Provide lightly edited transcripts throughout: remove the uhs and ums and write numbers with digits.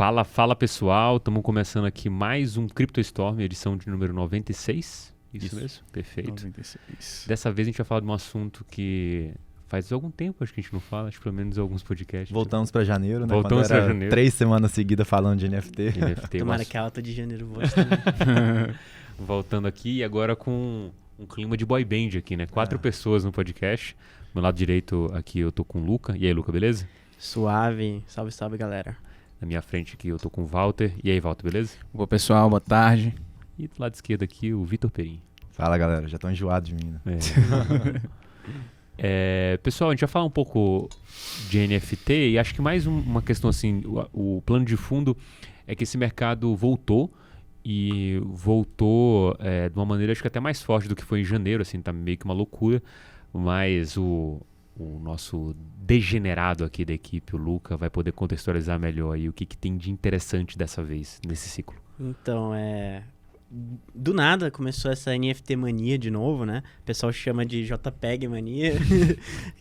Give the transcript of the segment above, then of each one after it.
Fala, fala pessoal, estamos começando aqui mais um CryptoStorm, edição de número 96, isso mesmo? Perfeito. 96. Dessa vez a gente vai falar de um assunto que faz algum tempo acho que a gente não fala, acho que pelo menos alguns podcasts. Voltamos para janeiro, né? Voltamos para janeiro. 3 semanas seguidas falando de NFT. Tomara que a alta de janeiro volte também. Voltando aqui e agora com um clima de boy band aqui, né? 4 pessoas no podcast. Do meu lado direito aqui eu tô com o Luca. E aí, Luca, beleza? Suave. Salve, salve, galera. Na minha frente aqui eu tô com o Walter. E aí, Walter, beleza? Boa, pessoal, boa tarde. E do lado esquerdo aqui o Vitor Perim. Fala, galera. Já tô enjoado de mim, né? Pessoal, a gente vai falar um pouco de NFT e acho que mais uma questão assim, o plano de fundo é que esse mercado voltou e voltou de uma maneira acho que até mais forte do que foi em janeiro, assim, tá meio que uma loucura, mas o nosso degenerado aqui da equipe, o Luca, vai poder contextualizar melhor aí o que tem de interessante dessa vez nesse ciclo. Então, do nada começou essa NFT mania de novo, né? O pessoal chama de JPEG mania,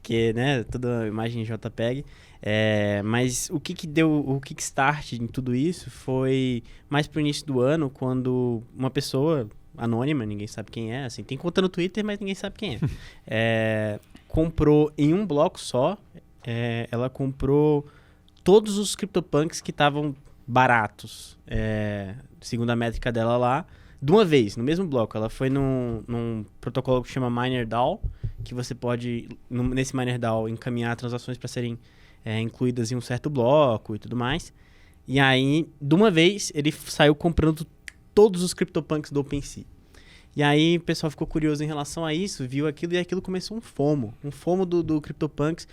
que, né, toda imagem JPEG. Mas o que deu o kickstart em tudo isso foi mais pro início do ano, quando uma pessoa anônima, ninguém sabe quem é, assim, tem conta no Twitter, mas ninguém sabe quem é. Comprou em um bloco só, ela comprou todos os CryptoPunks que estavam baratos, segundo a métrica dela lá, de uma vez, no mesmo bloco. Ela foi num protocolo que chama MinerDAO, que você pode, nesse MinerDAO, encaminhar transações para serem incluídas em um certo bloco e tudo mais. E aí, de uma vez, ele saiu comprando todos os CryptoPunks do OpenSea. E aí o pessoal ficou curioso em relação a isso, viu aquilo e aquilo começou um FOMO do CryptoPunks.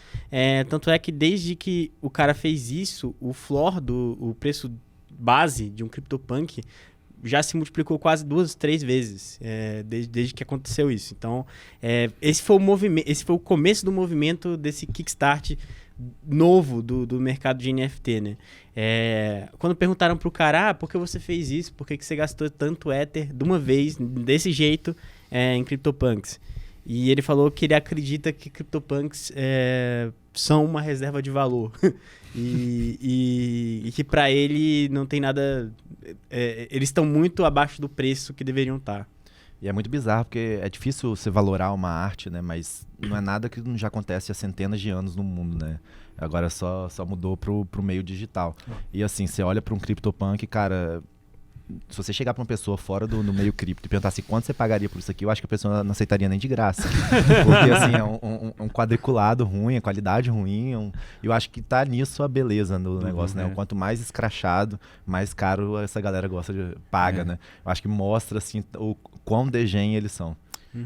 Tanto é que desde que o cara fez isso, o floor, o preço base de um CryptoPunk já se multiplicou quase 2, 3 vezes desde que aconteceu isso. Então, esse foi o começo do movimento desse kickstart novo do mercado de NFT, né? Quando perguntaram pro cara, por que você fez isso? Por que você gastou tanto Ether de uma vez, desse jeito, em CryptoPunks? E ele falou que ele acredita que CryptoPunks são uma reserva de valor. e que para ele não tem nada... eles estão muito abaixo do preço que deveriam estar. E é muito bizarro, porque é difícil você valorar uma arte, né? Mas não é nada que não já acontece há centenas de anos no mundo, né? Agora só mudou pro meio digital. E assim, você olha para um CryptoPunk, cara... Se você chegar para uma pessoa fora do meio cripto e perguntar assim, quanto você pagaria por isso aqui, eu acho que a pessoa não aceitaria nem de graça. Porque assim, é um quadriculado ruim, a qualidade ruim. Eu acho que tá nisso a beleza do negócio, né? Quanto mais escrachado, mais caro essa galera paga, né? Eu acho que mostra assim, o quão degem eles são.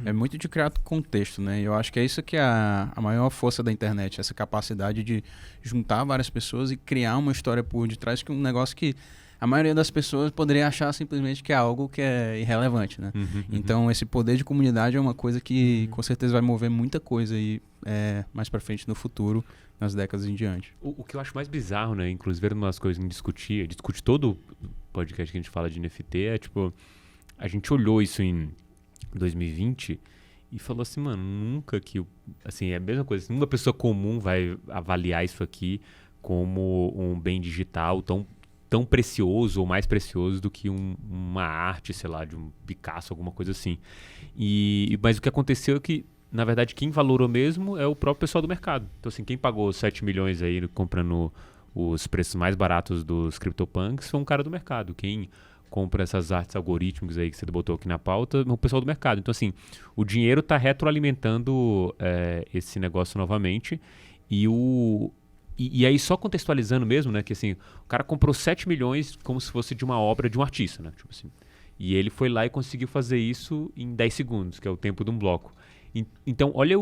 É muito de criar contexto, né? Eu acho que é isso que é a maior força da internet, essa capacidade de juntar várias pessoas e criar uma história por detrás, que é um negócio que a maioria das pessoas poderia achar simplesmente que é algo que é irrelevante, né? Então, esse poder de comunidade é uma coisa que com certeza vai mover muita coisa aí, mais pra frente no futuro, nas décadas em diante. O que eu acho mais bizarro, né? Inclusive, era uma das coisas que a gente discute todo podcast que a gente fala de NFT, tipo, a gente olhou isso em 2020 e falou assim, mano, nunca que... Assim, é a mesma coisa, nenhuma pessoa comum vai avaliar isso aqui como um bem digital tão precioso ou mais precioso do que uma arte, sei lá, de um Picasso, alguma coisa assim. Mas o que aconteceu é que, na verdade, quem valorou mesmo é o próprio pessoal do mercado. Então, assim, quem pagou 7 milhões aí comprando os preços mais baratos dos CryptoPunks foi um cara do mercado. Quem compra essas artes algorítmicas aí que você botou aqui na pauta é o pessoal do mercado. Então, assim, o dinheiro está retroalimentando esse negócio novamente E aí, só contextualizando mesmo, né, que assim, o cara comprou 7 milhões como se fosse de uma obra de um artista, né, tipo assim. E ele foi lá e conseguiu fazer isso em 10 segundos, que é o tempo de um bloco. Então, olha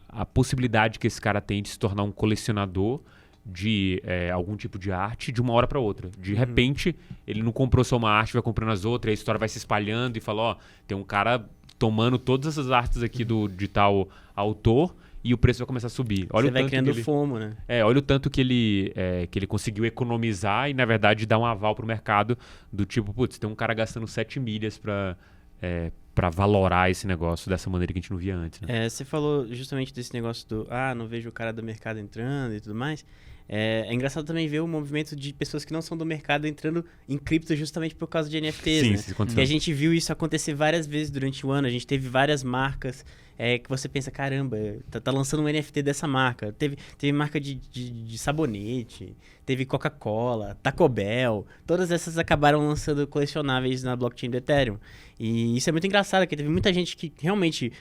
a possibilidade que esse cara tem de se tornar um colecionador de algum tipo de arte de uma hora para outra. De repente, ele não comprou só uma arte, vai comprando as outras, a história vai se espalhando e fala, ó, tem um cara tomando todas essas artes aqui de tal autor e o preço vai começar a subir. Olha, você vai criando FOMO, né? Olha o tanto que ele conseguiu economizar e, na verdade, dar um aval pro mercado do tipo, putz, tem um cara gastando 7 milhas para valorar esse negócio dessa maneira que a gente não via antes, né? Você falou justamente desse negócio não vejo o cara do mercado entrando e tudo mais. É engraçado também ver o movimento de pessoas que não são do mercado entrando em cripto justamente por causa de NFTs, né? Isso aconteceu. E a gente viu isso acontecer várias vezes durante o ano. A gente teve várias marcas que você pensa, caramba, tá lançando um NFT dessa marca. Teve marca de sabonete, teve Coca-Cola, Taco Bell. Todas essas acabaram lançando colecionáveis na blockchain do Ethereum. E isso é muito engraçado, porque teve muita gente que realmente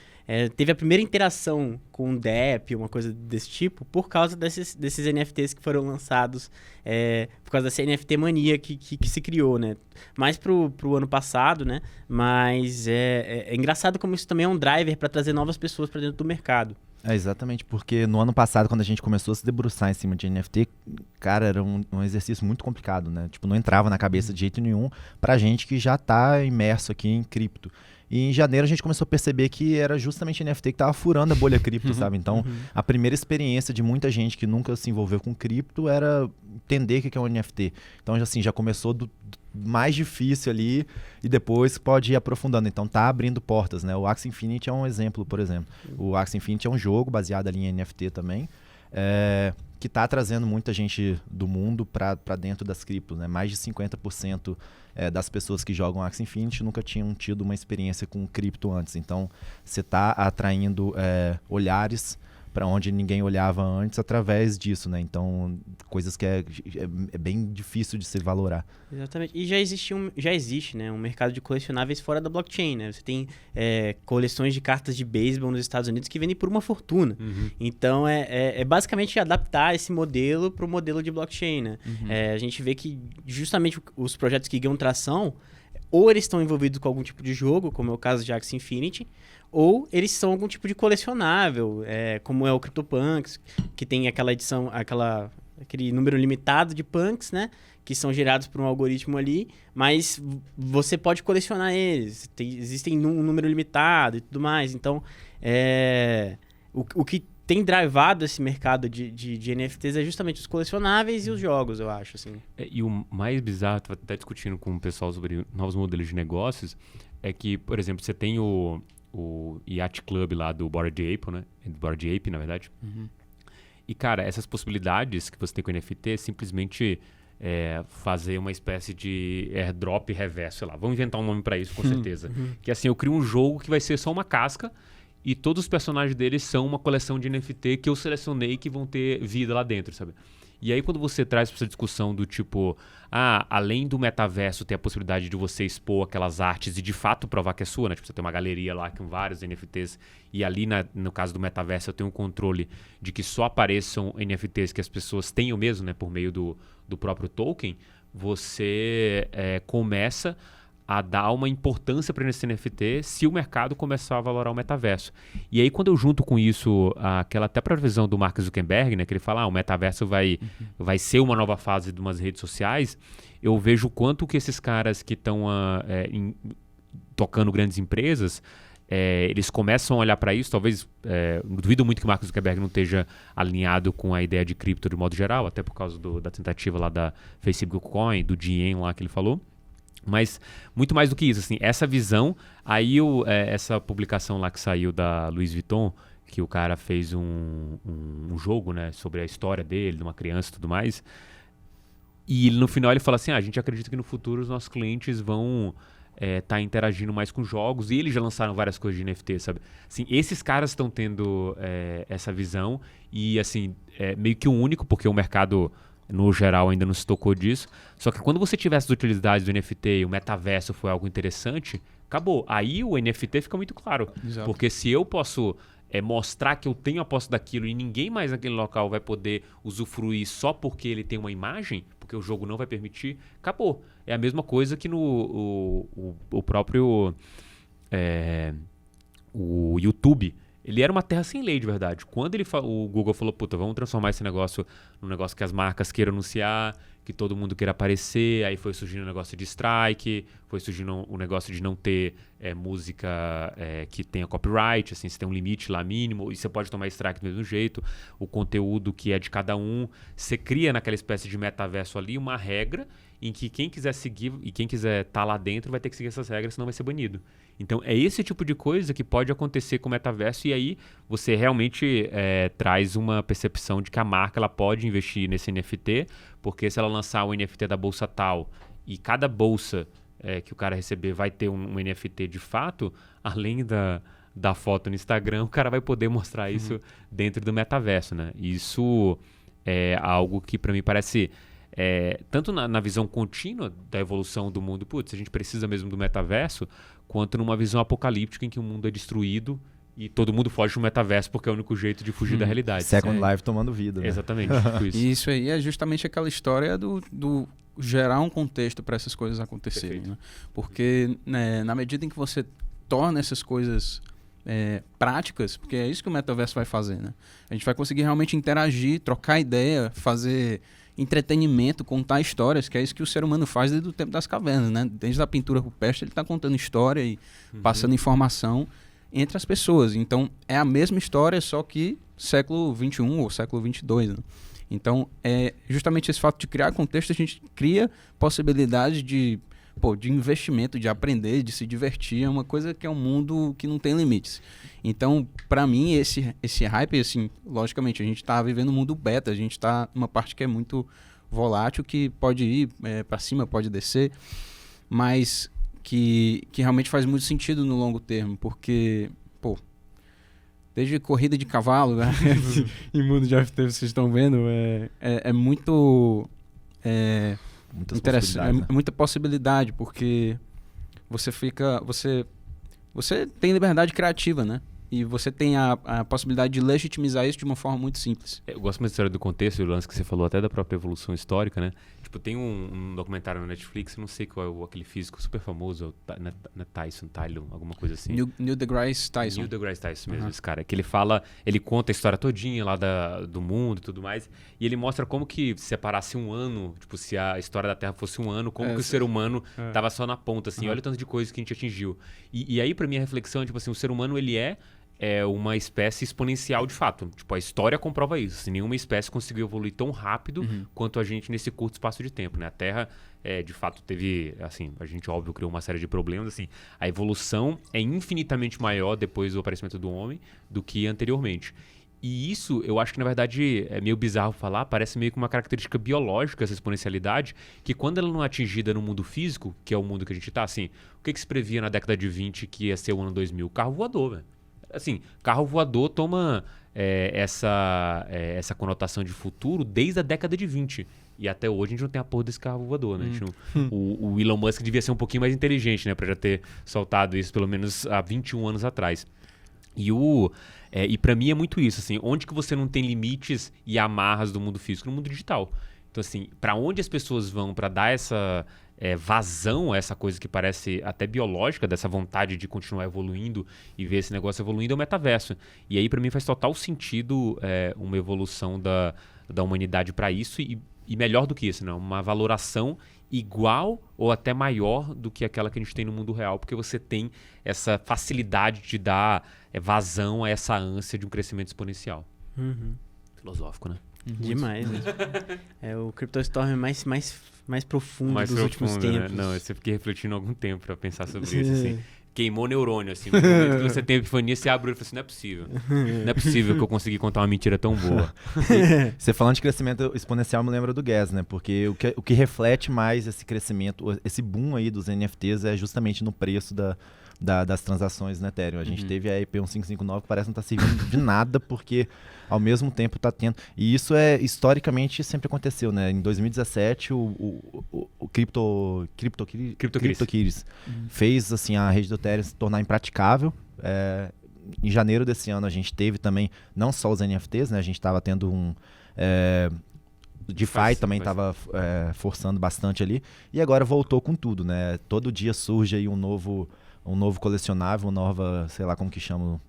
teve a primeira interação com o DApp, uma coisa desse tipo, por causa desses NFTs que foram lançados, por causa dessa NFT mania que se criou, né? Mais pro ano passado, né? Mas é engraçado como isso também é um driver para trazer novas pessoas para dentro do mercado. Exatamente, porque no ano passado, quando a gente começou a se debruçar em cima de NFT, cara, era um exercício muito complicado, né? Tipo, não entrava na cabeça de jeito nenhum pra gente que já tá imerso aqui em cripto. E em janeiro a gente começou a perceber que era justamente NFT que tava furando a bolha cripto, sabe? Então, a primeira experiência de muita gente que nunca se envolveu com cripto era entender o que é um NFT. Então, assim, já começou do mais difícil ali e depois pode ir aprofundando. Então tá abrindo portas, né? O Axie Infinity é um exemplo, por exemplo. O Axie Infinity é um jogo baseado ali em NFT também, que tá trazendo muita gente do mundo para dentro das criptos, né? Mais de 50% das pessoas que jogam Axie Infinity nunca tinham tido uma experiência com cripto antes. Então você tá atraindo olhares para onde ninguém olhava antes através disso, né? Então, coisas que é bem difícil de se valorar. Exatamente. E já existe, né, um mercado de colecionáveis fora da blockchain, né? Você tem coleções de cartas de beisebol nos Estados Unidos que vendem por uma fortuna. Então, é basicamente adaptar esse modelo para o modelo de blockchain, né? A gente vê que justamente os projetos que ganham tração, ou eles estão envolvidos com algum tipo de jogo, como é o caso de Axie Infinity, ou eles são algum tipo de colecionável, como é o CryptoPunks, que tem aquela edição, aquele número limitado de punks, né? Que são gerados por um algoritmo ali, mas você pode colecionar eles. Existem um número limitado e tudo mais. Então, o que tem drivado esse mercado de NFTs é justamente os colecionáveis e os jogos, eu acho, assim. E o mais bizarro, eu até discutindo com o pessoal sobre novos modelos de negócios, é que, por exemplo, você tem o Yacht Club lá do Bored Ape, né? Do Bored Ape, na verdade. E, cara, essas possibilidades que você tem com o NFT é simplesmente fazer uma espécie de airdrop reverso, sei lá. Vamos inventar um nome pra isso, com certeza. Que assim, eu crio um jogo que vai ser só uma casca e todos os personagens deles são uma coleção de NFT que eu selecionei que vão ter vida lá dentro, sabe? E aí quando você traz para essa discussão do tipo, além do metaverso ter a possibilidade de você expor aquelas artes e de fato provar que é sua, né? Tipo, você tem uma galeria lá com vários NFTs e ali no caso do metaverso eu tenho um controle de que só apareçam NFTs que as pessoas tenham mesmo, né? Por meio do próprio token, você começa a dar uma importância para esse NFT se o mercado começar a valorar o metaverso. E aí, quando eu junto com isso aquela até previsão do Mark Zuckerberg, né, que ele fala o metaverso vai ser uma nova fase de umas redes sociais, eu vejo o quanto que esses caras que estão tocando grandes empresas, eles começam a olhar para isso, talvez, duvido muito que o Mark Zuckerberg não esteja alinhado com a ideia de cripto de modo geral, até por causa da tentativa lá da Facebook Coin, do Diem lá que ele falou. Mas muito mais do que isso, assim, essa visão, aí essa publicação lá que saiu da Louis Vuitton, que o cara fez um jogo, né, sobre a história dele, de uma criança e tudo mais, e no final ele fala assim, a gente acredita que no futuro os nossos clientes vão tá interagindo mais com jogos, e eles já lançaram várias coisas de NFT, sabe? Assim, esses caras estão tendo essa visão, e assim, meio que o único, porque o mercado no geral ainda não se tocou disso. Só que quando você tiver essas utilidades do NFT e o metaverso foi algo interessante, acabou. Aí o NFT fica muito claro. Exato. Porque se eu posso mostrar que eu tenho a posse daquilo e ninguém mais naquele local vai poder usufruir só porque ele tem uma imagem, porque o jogo não vai permitir, acabou. É a mesma coisa que no o próprio o YouTube. Ele era uma terra sem lei, de verdade. Quando o Google falou, puta, vamos transformar esse negócio num negócio que as marcas queiram anunciar, que todo mundo queira aparecer, aí foi surgindo o negócio de strike, foi surgindo o negócio de não ter música que tenha copyright, assim, você tem um limite lá mínimo, e você pode tomar strike do mesmo jeito, o conteúdo que é de cada um, você cria naquela espécie de metaverso ali uma regra em que quem quiser seguir e quem quiser estar lá dentro vai ter que seguir essas regras, senão vai ser banido. Então é esse tipo de coisa que pode acontecer com o metaverso, e aí você realmente traz uma percepção de que a marca ela pode investir nesse NFT, porque se ela lançar o NFT da bolsa tal e cada bolsa que o cara receber vai ter um NFT de fato, além da foto no Instagram, o cara vai poder mostrar isso dentro do metaverso, né? Isso é algo que para mim parece... tanto na visão contínua da evolução do mundo, putz, a gente precisa mesmo do metaverso, quanto numa visão apocalíptica em que o mundo é destruído e todo mundo foge do metaverso porque é o único jeito de fugir da realidade. Second Life tomando vida, né? Exatamente, tipo isso. E isso aí é justamente aquela história do gerar um contexto para essas coisas acontecerem. Né? Porque na medida em que você torna essas coisas práticas, porque é isso que o metaverso vai fazer, né? A gente vai conseguir realmente interagir, trocar ideia, fazer entretenimento, contar histórias, que é isso que o ser humano faz desde o tempo das cavernas, né? Desde a pintura rupestre ele está contando história e passando informação entre as pessoas. Então é a mesma história, só que século XXI ou século XXII, né? Então justamente esse fato de criar contexto, a gente cria possibilidade de investimento, de aprender, de se divertir. É uma coisa que é um mundo que não tem limites. Então, para mim, esse hype, assim, logicamente, a gente está vivendo um mundo beta, a gente está numa parte que é muito volátil, que pode ir para cima, pode descer, mas que realmente faz muito sentido no longo termo, porque, desde corrida de cavalo, né? Em mundo de NFT, vocês estão vendo, é muito... interessante, né? muita possibilidade, porque você tem liberdade criativa, né? E você tem a possibilidade de legitimizar isso de uma forma muito simples. Eu gosto muito da história do contexto e o lance que você falou até da própria evolução histórica, né? Tipo, tem um documentário na Netflix, eu não sei qual é aquele físico super famoso, Tyson, alguma coisa assim. Neil deGrasse Tyson. Neil deGrasse Tyson mesmo, esse cara. Que ele conta a história todinha lá do mundo e tudo mais, e ele mostra como que se separasse um ano, tipo, se a história da Terra fosse um ano, como que o ser humano tava só na ponta, assim, olha o tanto de coisas que a gente atingiu. E aí, pra mim, a reflexão é, tipo assim, o ser humano, ele é uma espécie exponencial de fato. Tipo, a história comprova isso. Assim, nenhuma espécie conseguiu evoluir tão rápido quanto a gente nesse curto espaço de tempo, né? A Terra, de fato, teve... Assim, a gente, óbvio, criou uma série de problemas. Assim, a evolução é infinitamente maior depois do aparecimento do homem do que anteriormente. E isso, eu acho que, na verdade, é meio bizarro falar, parece meio que uma característica biológica, essa exponencialidade, que quando ela não é atingida no mundo físico, que é o mundo que a gente tá, assim, o que se previa na década de 20 que ia ser o ano 2000? Carro voador, velho. Assim, carro voador toma essa conotação de futuro desde a década de 20. E até hoje a gente não tem a porra desse carro voador, né? O Elon Musk devia ser um pouquinho mais inteligente, né? Pra já ter soltado isso pelo menos há 21 anos atrás. E pra mim é muito isso, assim, onde que você não tem limites e amarras do mundo físico? No mundo digital. Então, assim, pra onde as pessoas vão pra dar essa vazão a essa coisa que parece até biológica, dessa vontade de continuar evoluindo e ver esse negócio evoluindo, é o metaverso. E aí, pra mim, faz total sentido uma evolução da humanidade pra isso e melhor do que isso, né? Uma valoração igual ou até maior do que aquela que a gente tem no mundo real, porque você tem essa facilidade de dar vazão a essa ânsia de um crescimento exponencial. Filosófico, né? Demais. É o CryptoStorm mais profundo dos últimos tempos. Né? Não, eu fiquei refletindo há algum tempo pra pensar sobre isso, assim. Queimou neurônio, assim. No momento que você tem a epifania, você abre e fala assim, não é possível. Não é possível que eu consegui contar uma mentira tão boa. Você falando de crescimento exponencial me lembra do Gas, né? Porque o que reflete mais esse crescimento, esse boom aí dos NFTs é justamente no preço das transações no Ethereum. A gente teve a EP1559 que parece não estar servindo de nada, porque ao mesmo tempo está tendo... E isso historicamente sempre aconteceu, né? Em 2017, o CryptoKitties fez assim, a rede do Ethereum se tornar impraticável. Em janeiro desse ano a gente teve também, não só os NFTs, né? A gente estava tendo o DeFi também estava forçando bastante ali. E agora voltou com tudo, né? Todo dia surge aí um novo colecionável, nova, sei lá como que chama,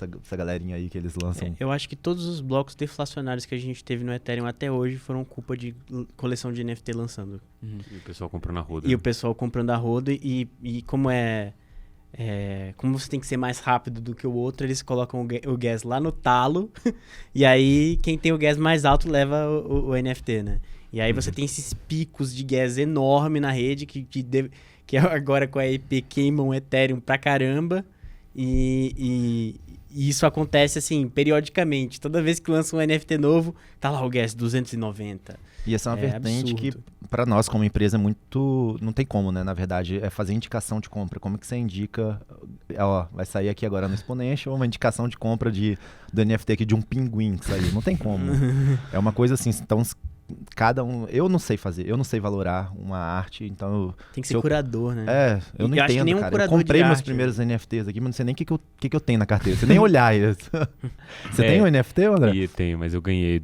essa galerinha aí que eles lançam. Eu acho que todos os blocos deflacionários que a gente teve no Ethereum até hoje foram culpa de coleção de NFT lançando. E o pessoal comprando a roda. E o pessoal comprando a roda e como como você tem que ser mais rápido do que o outro, eles colocam o gas lá no talo e aí quem tem o gas mais alto leva o NFT, né? E aí você tem esses picos de gas enorme na rede que agora com a EP queimam o Ethereum pra caramba e isso acontece assim, periodicamente. Toda vez que lança um NFT novo, tá lá o gas 290. E essa é uma vertente absurdo. que, para nós como empresa, é muito... Não tem como, né? Na verdade, é fazer indicação de compra. Como é que você indica... Ó, vai sair aqui agora no Exponential uma indicação de compra do NFT aqui de um pinguim que saiu. Não tem como. É uma coisa assim, então... Cada um... Eu não sei fazer, eu não sei valorar uma arte, então... Tem que ser curador, né? Eu não acho que entendo, nenhum cara. Eu curador comprei de meus arte, primeiros NFTs aqui, mas não sei nem o que eu tenho na carteira. Você nem olhar isso. Você tem um NFT, André? E tenho, mas eu ganhei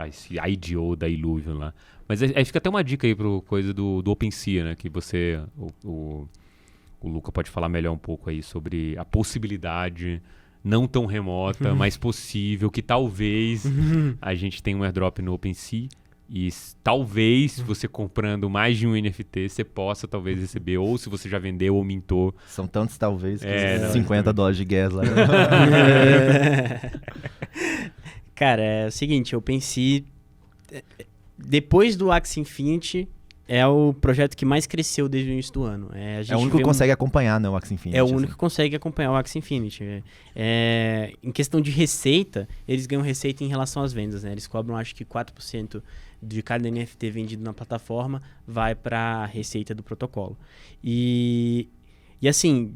esse IDO da Illuvium lá. Mas aí fica até uma dica aí pro coisa do OpenSea, né? Que você... O Luca pode falar melhor um pouco aí sobre a possibilidade... não tão remota, mas possível, que talvez a gente tenha um airdrop no OpenSea e talvez você comprando mais de um NFT, você possa talvez receber, ou se você já vendeu ou mintou. São tantos talvez que não, $50 de gas lá. Cara, é o seguinte, o OpenSea, depois do Axie Infinity, é o projeto que mais cresceu desde o início do ano. É o único que consegue acompanhar, né, o Axie Infinity. É o único que consegue acompanhar o Axie Infinity. Em questão de receita, eles ganham receita em relação às vendas, né? Eles cobram, acho que 4% de cada NFT vendido na plataforma vai para a receita do protocolo. E assim,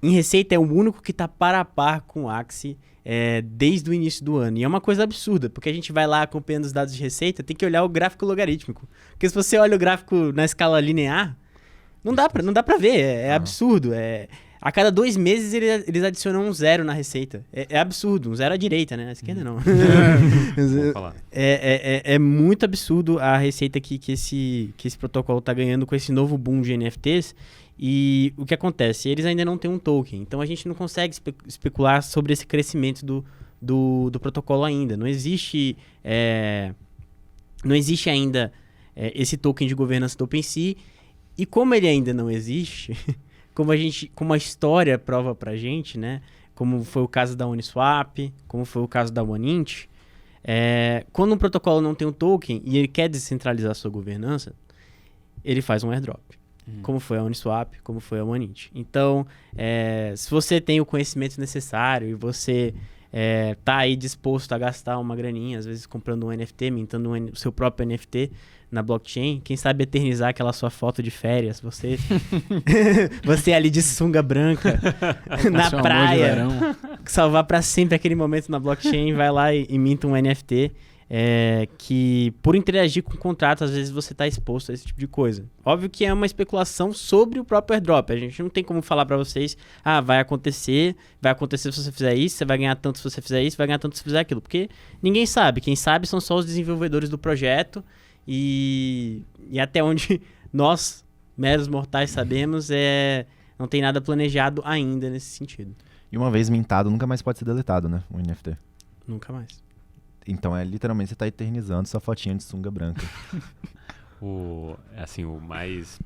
em receita é o único que está par a par com o Axie desde o início do ano. E é uma coisa absurda, porque a gente vai lá acompanhando os dados de receita, tem que olhar o gráfico logarítmico. Porque se você olha o gráfico na escala linear, não dá pra ver, é absurdo. A cada 2 meses eles adicionam um 0 na receita. É absurdo, um 0 à direita, né? À esquerda não. Vou falar. É muito absurdo a receita que esse protocolo tá ganhando com esse novo boom de NFTs. E o que acontece? Eles ainda não têm um token, então a gente não consegue especular sobre esse crescimento do protocolo ainda. Não existe ainda esse token de governança do OpenSea, e como ele ainda não existe, como a história prova pra gente, né? Como foi o caso da Uniswap, como foi o caso da OneInt, quando um protocolo não tem um token e ele quer descentralizar a sua governança, ele faz um airdrop. Como foi a Uniswap, como foi a OneInt. Então, se você tem o conhecimento necessário e você tá aí disposto a gastar uma graninha, às vezes comprando um NFT, mintando o seu próprio NFT na blockchain, quem sabe eternizar aquela sua foto de férias, você ali de sunga branca na praia, salvar para sempre aquele momento na blockchain, vai lá e minta um NFT. Que por interagir com o contrato, às vezes você está exposto a esse tipo de coisa. Óbvio que é uma especulação sobre o próprio airdrop. A gente não tem como falar para vocês, vai acontecer se você fizer isso, você vai ganhar tanto se você fizer isso, vai ganhar tanto se fizer aquilo. Porque ninguém sabe. Quem sabe são só os desenvolvedores do projeto e até onde nós, meros mortais, sabemos, não tem nada planejado ainda nesse sentido. E uma vez mintado, nunca mais pode ser deletado, né? Um NFT. Nunca mais. Então, literalmente, você está eternizando sua fotinha de sunga branca. O mais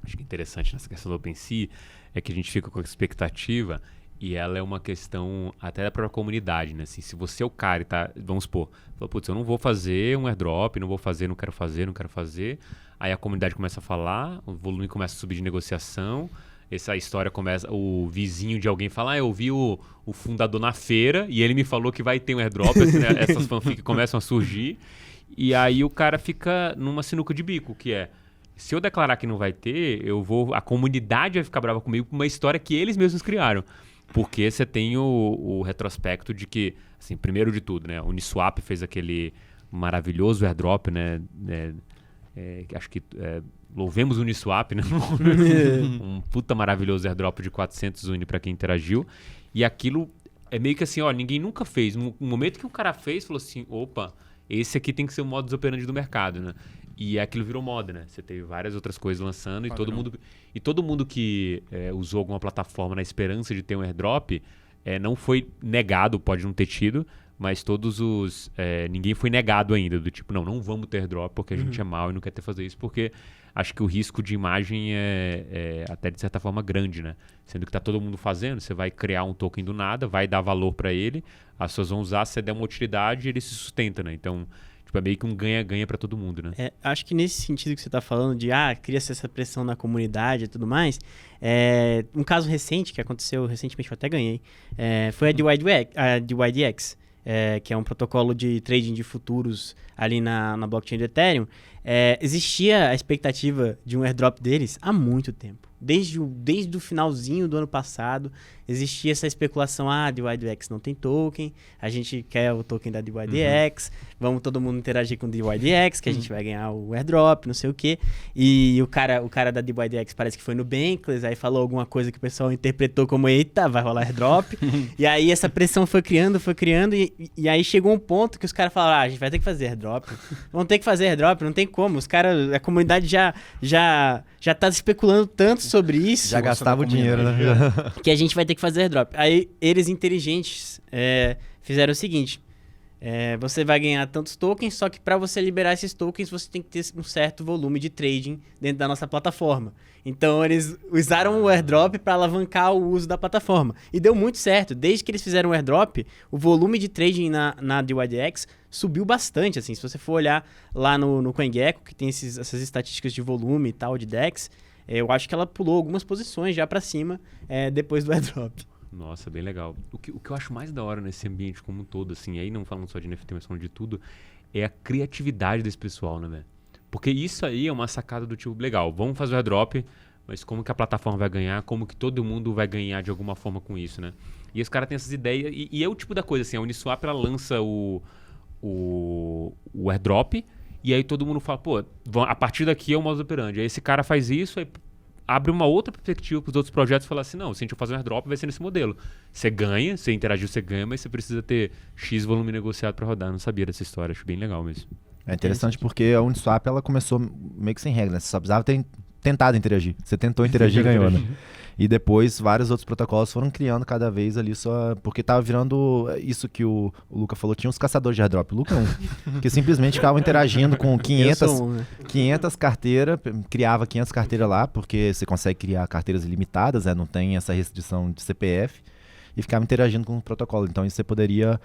acho que interessante nessa questão do OpenSea é que a gente fica com a expectativa e ela é uma questão até da própria comunidade, né? Assim, se você é o cara e tá, vamos supor, fala, putz, eu não vou fazer um airdrop, não quero fazer. Aí a comunidade começa a falar, o volume começa a subir de negociação, essa história começa, o vizinho de alguém fala, eu vi o fundador na feira e ele me falou que vai ter um airdrop, assim, né? Essas fanfics começam a surgir e aí o cara fica numa sinuca de bico, que se eu declarar que não vai ter, a comunidade vai ficar brava comigo por uma história que eles mesmos criaram. Porque você tem o retrospecto de que, assim, primeiro de tudo, né? A Uniswap fez aquele maravilhoso airdrop, né? Acho que louvemos o Uniswap, né? Um puta maravilhoso airdrop de 400 Uni pra quem interagiu. E aquilo é meio que assim, ninguém nunca fez. No momento que um cara fez, falou assim, opa, esse aqui tem que ser o modus operandi do mercado, né? E aquilo virou moda, né? Você teve várias outras coisas lançando e todo mundo que usou alguma plataforma na esperança de ter um airdrop não foi negado, pode não ter tido, mas ninguém foi negado ainda, do tipo, não vamos ter airdrop porque a gente é mal e não quer fazer isso, porque acho que o risco de imagem é até de certa forma grande, né? Sendo que tá todo mundo fazendo, você vai criar um token do nada, vai dar valor para ele, as pessoas vão usar, se você der uma utilidade, ele se sustenta, né? Então, tipo, é meio que um ganha-ganha para todo mundo, né? Acho que nesse sentido que você tá falando de, cria-se essa pressão na comunidade e tudo mais, um caso recente que aconteceu recentemente, eu até ganhei, foi a DYDX. Que é um protocolo de trading de futuros ali na blockchain do Ethereum, existia a expectativa de um airdrop deles há muito tempo. Desde o finalzinho do ano passado, existia essa especulação, a DYDX não tem token, a gente quer o token da DYDX, vamos todo mundo interagir com o DYDX, que a gente vai ganhar o airdrop, não sei o quê. E o cara da DYDX parece que foi no Bankless, aí falou alguma coisa que o pessoal interpretou como, eita, vai rolar airdrop. E aí essa pressão foi criando, e aí chegou um ponto que os caras falaram, a gente vai ter que fazer airdrop. Vamos ter que fazer airdrop, não tem como. Os caras, a comunidade já tá especulando tanto sobre isso. Já gastava o dinheiro, né? Que a gente vai ter que fazer airdrop. Aí eles inteligentes fizeram o seguinte, você vai ganhar tantos tokens, só que para você liberar esses tokens, você tem que ter um certo volume de trading dentro da nossa plataforma. Então eles usaram o airdrop para alavancar o uso da plataforma. E deu muito certo. Desde que eles fizeram o airdrop, o volume de trading na DYDX subiu bastante. Assim, se você for olhar lá no CoinGecko, que tem essas estatísticas de volume e tal, de DEX, eu acho que ela pulou algumas posições já para cima depois do airdrop. Nossa, bem legal. O que eu acho mais da hora nesse ambiente como um todo, assim, aí não falando só de NFT, mas falando de tudo, é a criatividade desse pessoal, né, velho? Porque isso aí é uma sacada do tipo, legal, vamos fazer o airdrop, mas como que a plataforma vai ganhar, como que todo mundo vai ganhar de alguma forma com isso, né? E os caras têm essas ideias, e é o tipo da coisa, assim, a Uniswap, ela lança o airdrop, e aí todo mundo fala, pô, a partir daqui é o modus operandi. Aí esse cara faz isso, aí abre uma outra perspectiva para os outros projetos e fala assim, não, se a gente for fazer um airdrop, vai ser nesse modelo. Você ganha, você interagiu, você ganha, mas você precisa ter X volume negociado para rodar. Eu não sabia dessa história, acho bem legal mesmo. É interessante porque a Uniswap, ela começou meio que sem regra, né? Você só precisava ter tentado interagir. Você tentou interagir e ganhou, né? E depois vários outros protocolos foram criando cada vez ali só... Porque tava virando isso que o Luca falou, tinha uns caçadores de airdrop. O Luca é um, que simplesmente ficavam interagindo com 500 carteiras, criava 500 carteiras lá, porque você consegue criar carteiras ilimitadas, né? Não tem essa restrição de CPF, e ficava interagindo com o protocolo. Então isso você poderia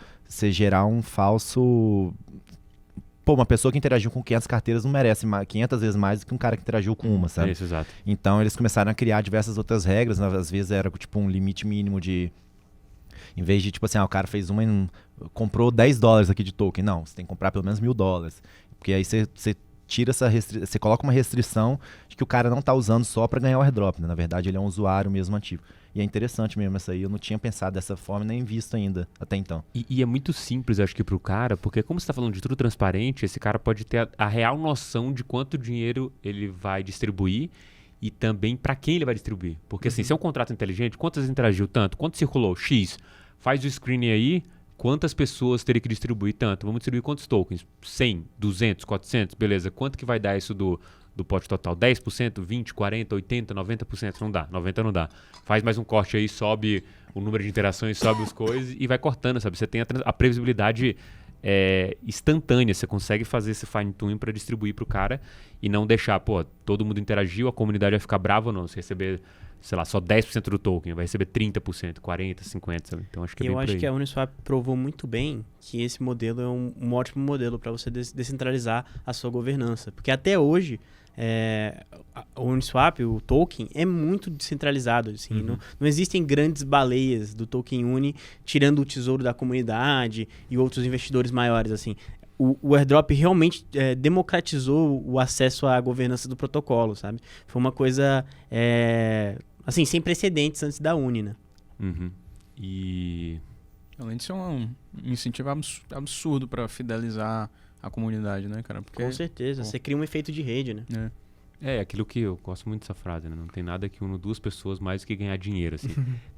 gerar um falso... Pô, uma pessoa que interagiu com 500 carteiras não merece 500 vezes mais do que um cara que interagiu com uma, sabe? É isso, exato. Então eles começaram a criar diversas outras regras, né? Às vezes era tipo um limite mínimo de... Em vez de tipo assim, o cara fez uma e comprou $10 aqui de token. Não, você tem que comprar pelo menos $1.000. Porque aí você tira você coloca uma restrição de que o cara não tá usando só para ganhar o airdrop, né? Na verdade ele é um usuário mesmo ativo. E é interessante mesmo essa aí, eu não tinha pensado dessa forma nem visto ainda até então. E é muito simples, acho que pro cara, porque como você tá falando de tudo transparente, esse cara pode ter a real noção de quanto dinheiro ele vai distribuir e também para quem ele vai distribuir. Porque assim, se é um contrato inteligente, quantas interagiu tanto? Quanto circulou? X. Faz o screening aí, quantas pessoas teria que distribuir tanto? Vamos distribuir quantos tokens? 100, 200, 400, beleza. Quanto que vai dar isso do pote total? 10%, 20%, 40%, 80%, 90%? Não dá, 90% não dá. Faz mais um corte aí, sobe o número de interações, sobe as coisas e vai cortando, sabe? Você tem a previsibilidade instantânea, você consegue fazer esse fine tuning para distribuir pro cara e não deixar, pô, todo mundo interagiu, a comunidade vai ficar brava ou não, se receber, sei lá, só 10% do token, vai receber 30%, 40%, 50%, sabe? Então acho que é bem por aí. Eu acho que a Uniswap provou muito bem que esse modelo é um ótimo modelo para você descentralizar a sua governança, porque até hoje o Uniswap, o token, é muito descentralizado. Assim, não existem grandes baleias do token Uni tirando o tesouro da comunidade e outros investidores maiores. Assim. O airdrop realmente democratizou o acesso à governança do protocolo, sabe? Foi uma coisa assim, sem precedentes antes da Uni, né? E... Além de ser um incentivo absurdo para fidelizar a comunidade, né, cara? Porque, com certeza, você cria um efeito de rede, né? Aquilo que eu gosto muito dessa frase, né? Não tem nada que une duas pessoas mais do que ganhar dinheiro, assim.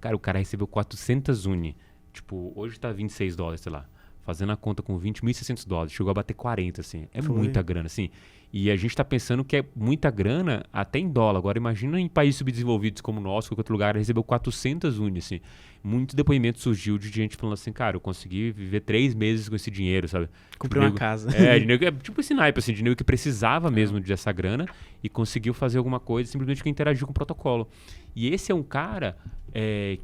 Cara, o cara recebeu 400 Uni. Tipo, hoje tá $26, sei lá. fazendo a conta com $20.600, chegou a bater 40, assim. É Foi. muita grana, assim. E a gente tá pensando que é muita grana até em dólar. Agora, imagina em países subdesenvolvidos como o nosso, qualquer outro lugar, recebeu 400 uni, assim. Muito depoimento surgiu de gente falando assim, cara, eu consegui viver 3 meses com esse dinheiro, sabe? Comprei Tipo, uma nego- casa. de nego, tipo esse naipe, assim, de nego que precisava mesmo dessa grana e conseguiu fazer alguma coisa simplesmente porque interagiu com o protocolo. E esse é um cara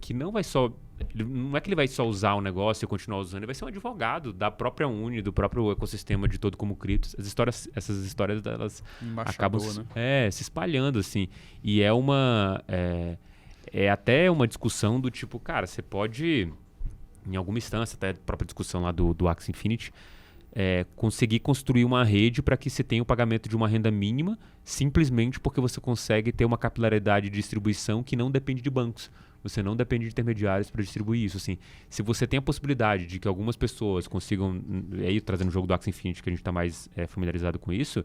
que não vai só... Não é que ele vai só usar o negócio e continuar usando, ele vai ser um advogado da própria Uni, do próprio ecossistema de todo como cripto. Essas histórias, elas acabam Embaixador, se espalhando, assim. E é uma... É até uma discussão do tipo, cara, você pode, em alguma instância, até a própria discussão lá do Axie Infinity, conseguir construir uma rede para que você tenha o pagamento de uma renda mínima, simplesmente porque você consegue ter uma capilaridade de distribuição que não depende de bancos. Você não depende de intermediários para distribuir isso. Assim. Se você tem a possibilidade de que algumas pessoas consigam, aí trazendo o jogo do Axie Infinity, que a gente está mais familiarizado com isso,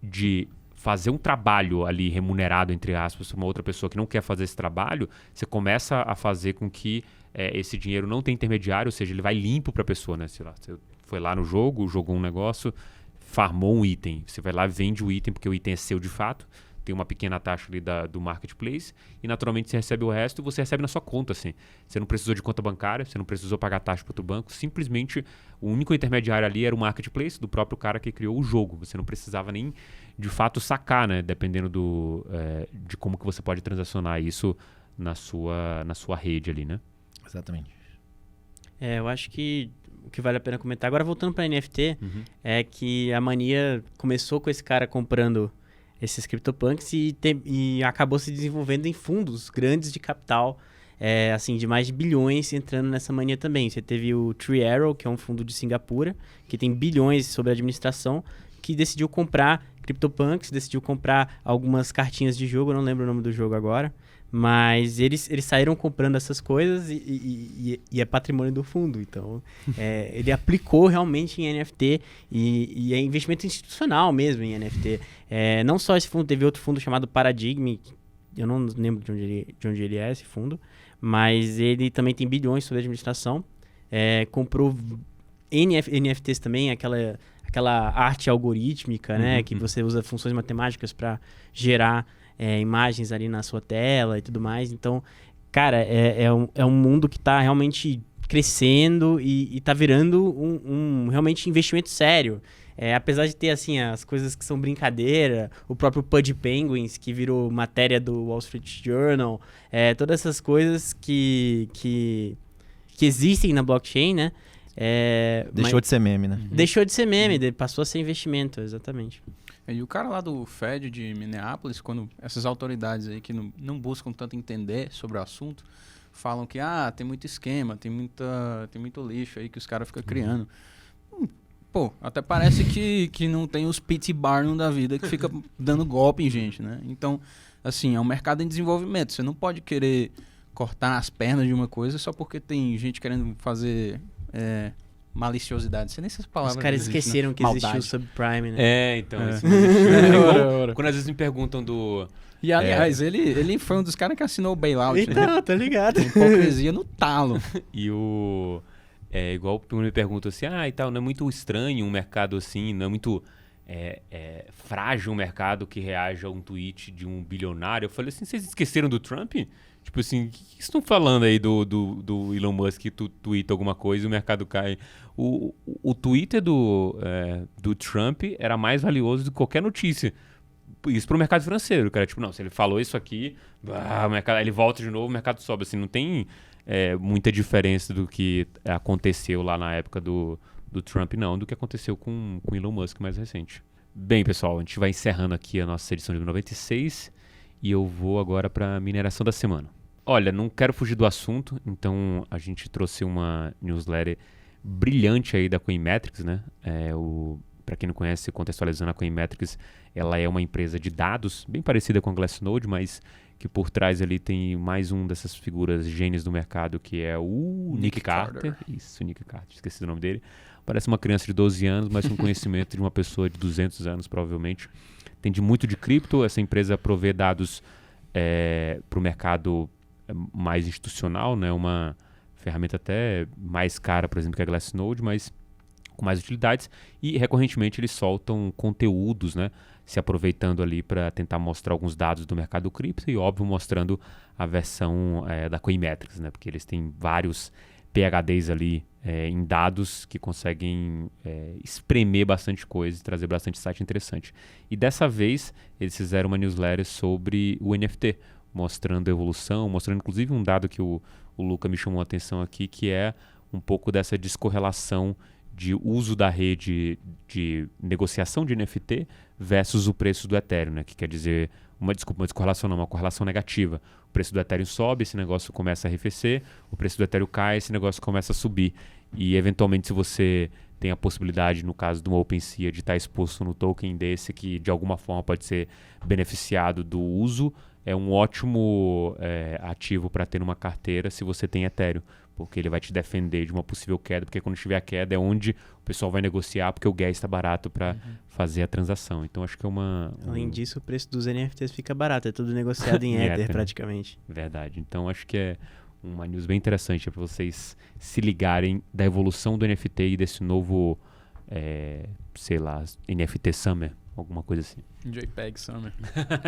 de fazer um trabalho ali remunerado, entre aspas, uma outra pessoa que não quer fazer esse trabalho, você começa a fazer com que esse dinheiro não tenha intermediário, ou seja, ele vai limpo para a pessoa, né? Sei lá, você foi lá no jogo, jogou um negócio, farmou um item, você vai lá e vende o item, porque o item é seu de fato, tem uma pequena taxa ali do marketplace, e naturalmente você recebe o resto e você recebe na sua conta, assim. Você não precisou de conta bancária, você não precisou pagar taxa para outro banco, simplesmente o único intermediário ali era o marketplace do próprio cara que criou o jogo. Você não precisava nem, de fato, sacar, né? Dependendo de como que você pode transacionar isso na sua rede ali, né? Exatamente. Eu acho que o que vale a pena comentar, agora voltando para NFT, é que a mania começou com esse cara comprando esses CryptoPunks e acabou se desenvolvendo em fundos grandes de capital, assim, de mais de bilhões entrando nessa mania também. Você teve o Three Arrow, que é um fundo de Singapura, que tem bilhões sobre a administração, que decidiu comprar CryptoPunks, decidiu comprar algumas cartinhas de jogo, eu não lembro o nome do jogo agora, mas eles saíram comprando essas coisas e é patrimônio do fundo. Então, ele aplicou realmente em NFT e é investimento institucional mesmo em NFT. Não só esse fundo, teve outro fundo chamado Paradigm, eu não lembro de onde ele é, esse fundo, mas ele também tem bilhões sobre administração. Comprou NFTs também, aquela arte algorítmica, né, que você usa funções matemáticas para gerar imagens ali na sua tela e tudo mais. Então, cara, é um mundo que está realmente crescendo e está virando um realmente investimento sério. Apesar de ter, assim, as coisas que são brincadeira, o próprio Pudgy Penguins, que virou matéria do Wall Street Journal, todas essas coisas que existem na blockchain, né? Deixou de ser meme, né? Deixou de ser meme, passou a ser investimento, exatamente. E o cara lá do Fed de Minneapolis, quando essas autoridades aí que não buscam tanto entender sobre o assunto, falam que tem muito esquema, tem muito lixo aí que os caras ficam criando. Pô, até parece que não tem os P.T. Barnum da vida que fica dando golpe em gente, né? Então, assim, é um mercado em desenvolvimento. Você não pode querer cortar as pernas de uma coisa só porque tem gente querendo fazer maliciosidade. Você nem essas palavras. Os caras existem, esqueceram né? que existiu o subprime, né? Então. Isso não existiu. Ora. Quando às vezes me perguntam do... E, aliás, ele foi um dos caras que assinou o bailout. Então, tá ligado. Hipocrisia no talo. E igual quando me perguntam assim, e tal, não é muito estranho um mercado assim, não é muito frágil um mercado que reage a um tweet de um bilionário? Eu falei assim, vocês esqueceram do Trump? Tipo assim, o que vocês estão falando aí do Elon Musk que tuita alguma coisa e o mercado cai? O Twitter do Trump era mais valioso do que qualquer notícia. Isso pro mercado financeiro, cara. Tipo, não, se ele falou isso aqui, o mercado, ele volta de novo, o mercado sobe. Assim, não tem muita diferença do que aconteceu lá na época do Trump, não, do que aconteceu com o Elon Musk mais recente. Bem, pessoal, a gente vai encerrando aqui a nossa edição de 96 e eu vou agora para a mineração da semana. Olha, não quero fugir do assunto, então a gente trouxe uma newsletter brilhante aí da Coinmetrics, né? Para quem não conhece, contextualizando, a Coinmetrics, ela é uma empresa de dados, bem parecida com a Glassnode, mas que por trás ali tem mais um dessas figuras gênios do mercado, que é o Nick Carter. Isso, Nick Carter, esqueci o nome dele. Parece uma criança de 12 anos, mas com conhecimento de uma pessoa de 200 anos, provavelmente. Entende muito de cripto, essa empresa provê dados para o mercado mais institucional, né? Uma ferramenta até mais cara, por exemplo, que a Glassnode, mas com mais utilidades. E recorrentemente eles soltam conteúdos, né? Se aproveitando ali para tentar mostrar alguns dados do mercado cripto e, óbvio, mostrando a versão da Coinmetrics, né? Porque eles têm vários PhDs ali em dados que conseguem espremer bastante coisa e trazer bastante site interessante. E dessa vez eles fizeram uma newsletter sobre o NFT, mostrando a evolução, mostrando inclusive um dado que o Luca me chamou a atenção aqui, que é um pouco dessa descorrelação de uso da rede de negociação de NFT versus o preço do Ethereum, né? Que quer dizer, uma descorrelação não, uma correlação negativa. O preço do Ethereum sobe, esse negócio começa a arrefecer, o preço do Ethereum cai, esse negócio começa a subir. E eventualmente, se você tem a possibilidade, no caso de uma OpenSea, de estar exposto no token desse, que de alguma forma pode ser beneficiado do uso, é um ótimo ativo para ter numa carteira se você tem Ethereum, porque ele vai te defender de uma possível queda, porque quando tiver a queda é onde o pessoal vai negociar, porque o gas está barato para fazer a transação. Então acho que é Além disso, o preço dos NFTs fica barato, é tudo negociado em Ether praticamente. Verdade. Então acho que é uma news bem interessante para vocês se ligarem da evolução do NFT e desse novo, sei lá, NFT Summer, alguma coisa assim. JPEG Summer.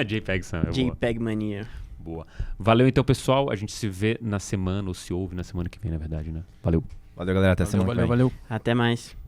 JPEG Summer, JPEG Mania. Boa. Valeu então, pessoal. A gente se vê na semana, ou se ouve na semana que vem, na verdade, né? Valeu. Valeu, galera. Até semana que vem. Valeu. Até mais.